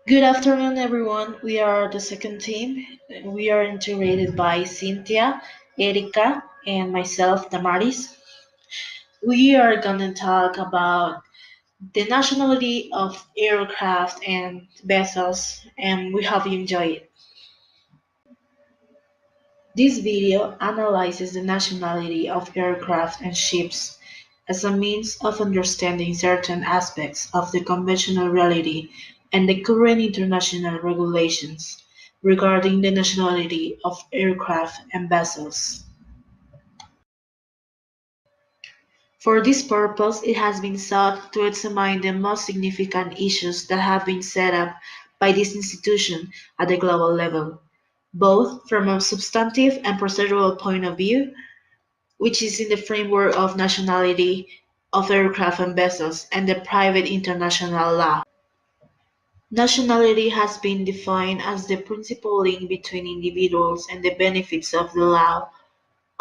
Good afternoon, everyone. We are the second team. We are integrated by Cynthia, Erika, and myself, Damaris. We are going to talk about the nationality of aircraft and vessels, and we hope you enjoy it. This video analyzes the nationality of aircraft and ships as a means of understanding certain aspects of the conventional reality and the current international regulations regarding the nationality of aircraft and vessels. For this purpose, it has been sought to examine the most significant issues that have been set up by this institution at the global level, both from a substantive and procedural point of view, which is in the framework of nationality of aircraft and vessels and the private international law. Nationality has been defined as the principal link between individuals and the benefits of the law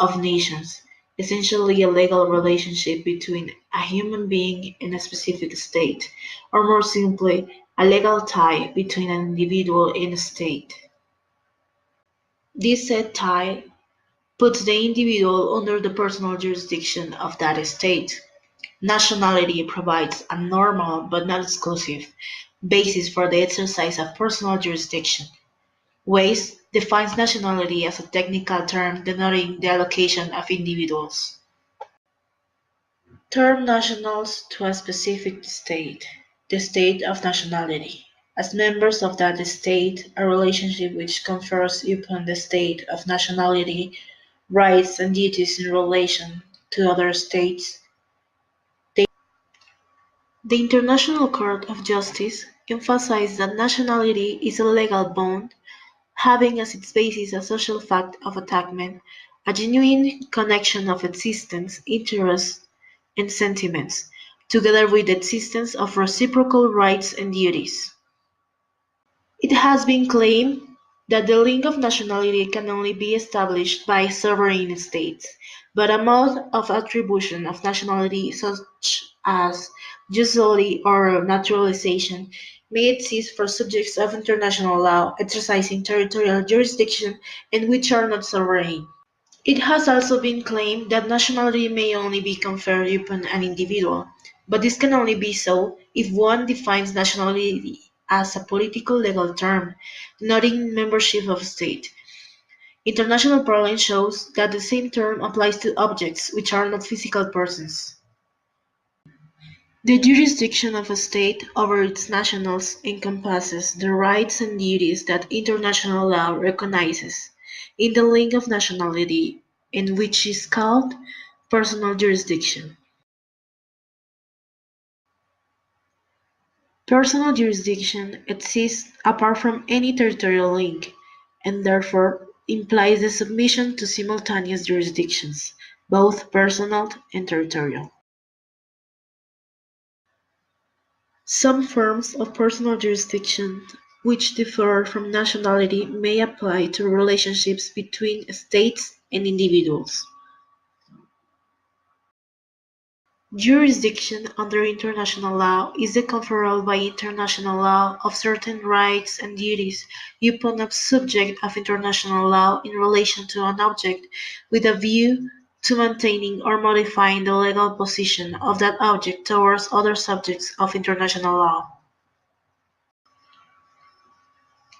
of nations, essentially a legal relationship between a human being and a specific state, or more simply, a legal tie between an individual and a state. This said tie puts the individual under the personal jurisdiction of that state. Nationality provides a normal but not exclusive basis for the exercise of personal jurisdiction. Ways defines nationality as a technical term denoting the allocation of individuals. Term nationals to a specific state, the state of nationality. As members of that state, a relationship which confers upon the state of nationality rights and duties in relation to other states. The International Court of Justice emphasized that nationality is a legal bond having as its basis a social fact of attachment, a genuine connection of existence, interests, and sentiments, together with the existence of reciprocal rights and duties. It has been claimed that the link of nationality can only be established by sovereign states, but a mode of attribution of nationality such as usury or naturalization may exist for subjects of international law exercising territorial jurisdiction and which are not sovereign. It has also been claimed that nationality may only be conferred upon an individual, but this can only be so if one defines nationality as a political legal term, denoting membership of a state. International parlance shows that the same term applies to objects which are not physical persons. The jurisdiction of a state over its nationals encompasses the rights and duties that international law recognizes in the link of nationality and which is called personal jurisdiction. Personal jurisdiction exists apart from any territorial link, and therefore implies the submission to simultaneous jurisdictions, both personal and territorial. Some forms of personal jurisdiction which differ from nationality may apply to relationships between states and individuals. Jurisdiction under international law is the conferral by international law of certain rights and duties upon a subject of international law in relation to an object with a view to maintaining or modifying the legal position of that object towards other subjects of international law.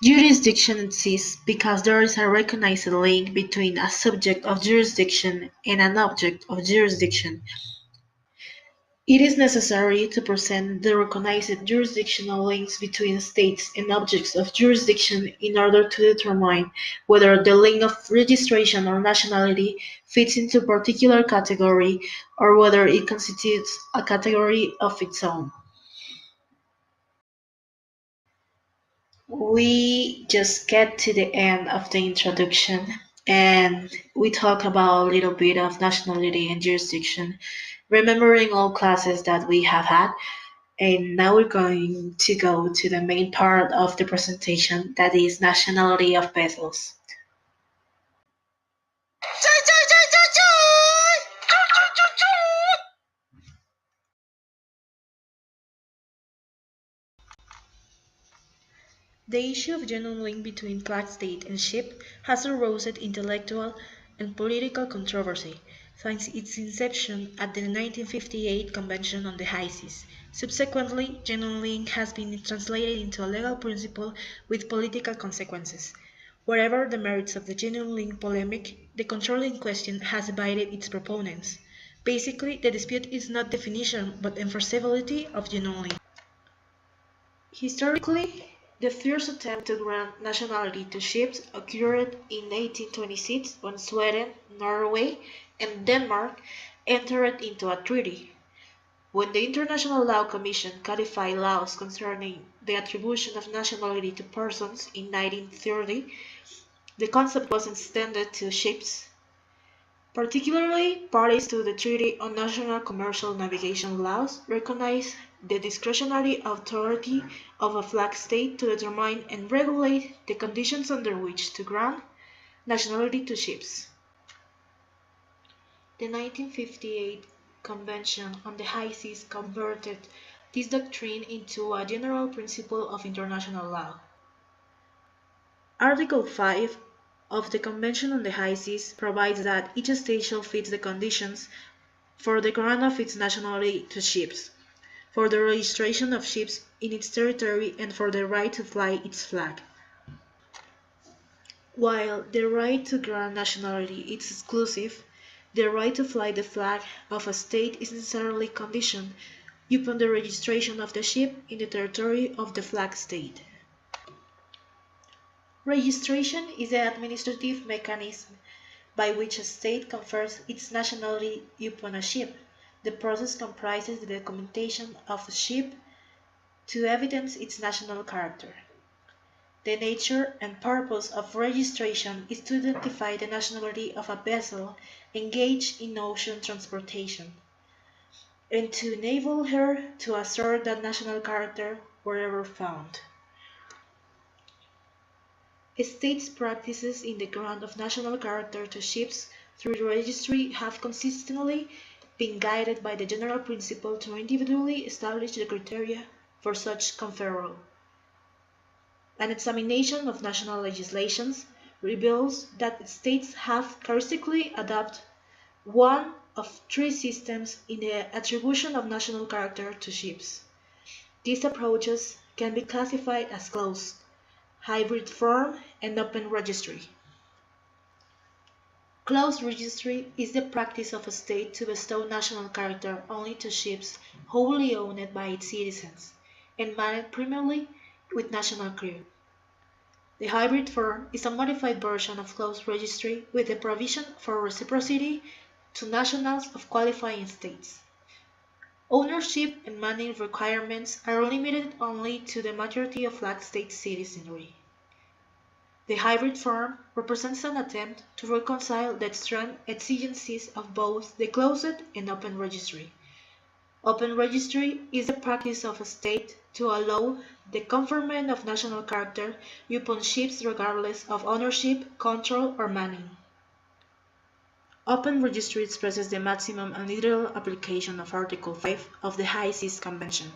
Jurisdiction exists because there is a recognized link between a subject of jurisdiction and an object of jurisdiction. It is necessary to present the recognized jurisdictional links between states and objects of jurisdiction in order to determine whether the link of registration or nationality fits into a particular category or whether it constitutes a category of its own. We just get to the end of the introduction and we talk about a little bit of nationality and jurisdiction, remembering all classes that we have had. And now we're going to go to the main part of the presentation, that is nationality of vessels. The issue of genuine link between flag state and ship has aroused intellectual and political controversy since its inception at the 1958 Convention on the High Seas. Subsequently, genuine link has been translated into a legal principle with political consequences. Whatever the merits of the genuine link polemic, the control in question has divided its proponents. Basically, the dispute is not definition but enforceability of genuine link. Historically, the first attempt to grant nationality to ships occurred in 1826 when Sweden, Norway, and Denmark entered into a treaty. When the International Law Commission codified laws concerning the attribution of nationality to persons in 1930, the concept was extended to ships. Particularly, parties to the Treaty on National Commercial Navigation Laws recognize the discretionary authority of a flag state to determine and regulate the conditions under which to grant nationality to ships. The 1958 Convention on the High Seas converted this doctrine into a general principle of international law. Article 5 of the Convention on the High Seas provides that each state shall fix the conditions for the grant of its nationality to ships, for the registration of ships in its territory, and for the right to fly its flag. While the right to grant nationality is exclusive, the right to fly the flag of a state is necessarily conditioned upon the registration of the ship in the territory of the flag state. Registration is the administrative mechanism by which a state confers its nationality upon a ship. The process comprises the documentation of the ship to evidence its national character. The nature and purpose of registration is to identify the nationality of a vessel engaged in ocean transportation, and to enable her to assert that national character wherever found. States' practices in the grant of national character to ships through the registry have consistently been guided by the general principle to individually establish the criteria for such conferral. An examination of national legislations reveals that states have characteristically adopted one of three systems in the attribution of national character to ships. These approaches can be classified as closed, hybrid form, and open registry. Closed registry is the practice of a state to bestow national character only to ships wholly owned by its citizens and manned primarily with national crew. The hybrid form is a modified version of closed registry with the provision for reciprocity to nationals of qualifying states. Ownership and manning requirements are limited only to the majority of flag state citizenry. The hybrid form represents an attempt to reconcile the extreme exigencies of both the closed and open registry. Open registry is the practice of a state to allow the conferment of national character upon ships regardless of ownership, control, or manning. Open registry expresses the maximum and literal application of Article 5 of the High Seas Convention.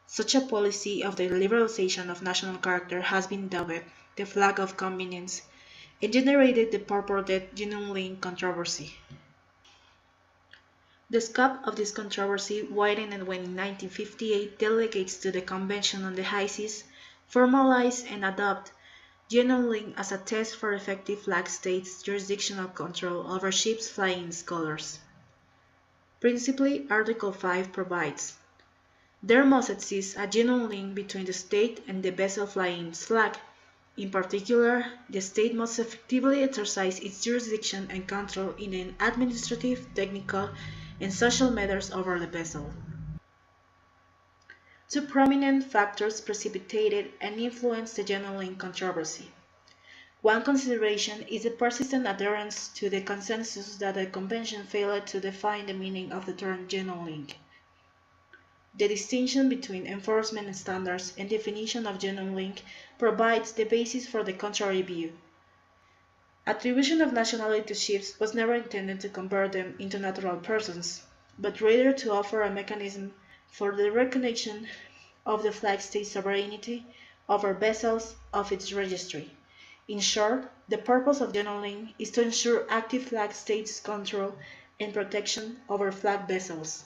Such a policy of the liberalization of national character has been dubbed the flag of convenience and generated the purported genuine link controversy. The scope of this controversy widened when in 1958 delegates to the Convention on the High Seas formalized and adopted genuine link as a test for effective flag states' jurisdictional control over ships flying its colors. Principally, Article 5 provides there must exist a genuine link between the state and the vessel flying its flag. In particular, the state must effectively exercise its jurisdiction and control in an administrative, technical, and social matters over the vessel. Two prominent factors precipitated and influenced the genuine link controversy. One consideration is the persistent adherence to the consensus that the Convention failed to define the meaning of the term genuine link. The distinction between enforcement standards and definition of genuine link provides the basis for the contrary view. Attribution of nationality to ships was never intended to convert them into natural persons, but rather to offer a mechanism for the recognition of the flag state sovereignty over vessels of its registry. In short, the purpose of journaling is to ensure active flag states control and protection over flag vessels.